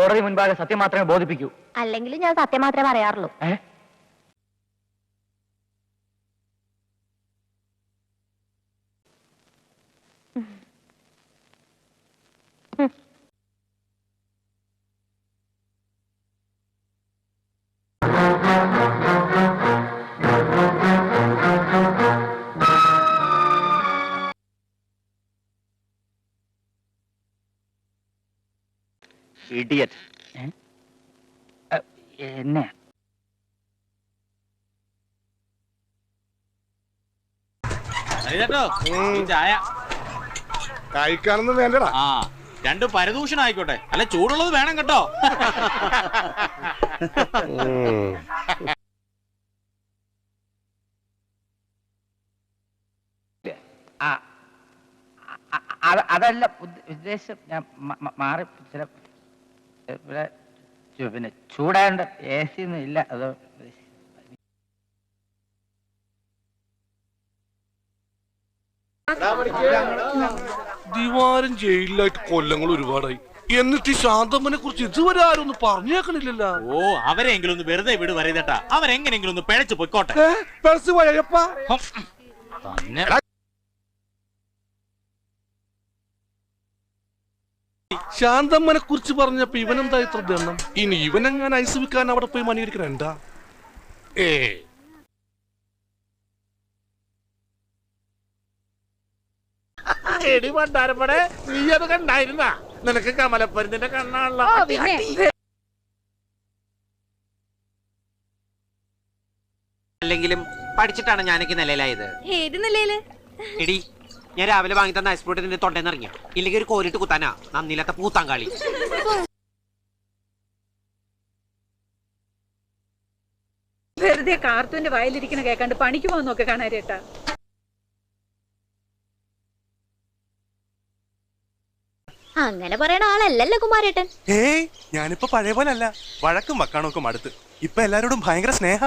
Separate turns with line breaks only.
കോടതി മുൻപാകെ സത്യം മാത്രമേ ബോധിപ്പിക്കൂ.
അല്ലെങ്കിൽ ഞാൻ സത്യം മാത്രമേ പറയാറുള്ളൂ.
ഇഡിയറ്റ്. എന്നെ
ചായ
കഴിക്കാനൊന്നും വേണ്ടടാ.
ആ, രണ്ട് പരദൂഷണം ആയിക്കോട്ടെ. അല്ല, ചൂടുള്ളത് വേണം കേട്ടോ.
അതല്ല ഉദ്ദേശം. ഞാൻ മാറി ചില പിന്നെ ചൂടാണ്ട് AC ഒന്നും ഇല്ല. അതോ
ദിവാരം ജയിലിലായിട്ട് കൊല്ലങ്ങൾ ഒരുപാടായി. എന്നിട്ട് ഈ ശാന്തമ്മനെ കുറിച്ച് ഇതുവരെ ആരും ഒന്നും പറഞ്ഞേക്കണില്ലല്ലോ.
ഓ, അവരെങ്കിലും ഒന്ന് വെറുതെ വിട് പറയുന്നേട്ടാ. അവരെങ്ങനെങ്കിലും ഒന്ന് പിഴച്ചു പൊയ്ക്കോട്ടെ.
ശാന്തമ്മനെ കുറിച്ച് പറഞ്ഞപ്പോ ഇവനെന്താ ഇത്ര ദണ്ണം? ഇനി ഇവനെങ്ങനെ ഐസ് വിൽക്കാൻ അവിടെ പോയി മണിയിരിക്കണ എന്താ?
എടി പണ്ടാരപ്പടെ, നീ അത് കണ്ടായിരുന്ന? നിനക്ക് കമലപ്പരുന്നിന്റെ കണ്ണാണല്ലോ.
അല്ലെങ്കിലും പഠിച്ചിട്ടാണ് ഞാനൊക്കെ നിലയിലായത്.
ഏത് നിലയില്?
എടി, ഞാൻ രാവിലെ വാങ്ങി തന്ന ഐസ് ഫ്രൂട്ട് നിന്റെ തൊണ്ടേന്ന് ഇറങ്ങിയ. ഇല്ലെങ്കിൽ ഒരു കോലിട്ട് കുത്താനാ നന്ദിയില്ലാത്ത പൂത്താങ്കാളി.
വെറുതെ കാർത്തൂന്റെ വയലിരിക്കണ കേക്കാണ്ട് പണിക്ക് പോകുന്നൊക്കെ കാണാരേട്ടാ.
അങ്ങനെ പറയണ ആളല്ലല്ലോ കുമാരേട്ടൻ.
ഞാനിപ്പോ പഴയ പോലെ അല്ല. വഴക്കും വക്കാണൊക്കെ മടുത്ത് ഇപ്പൊ എല്ലാരോടും ഭയങ്കര സ്നേഹ.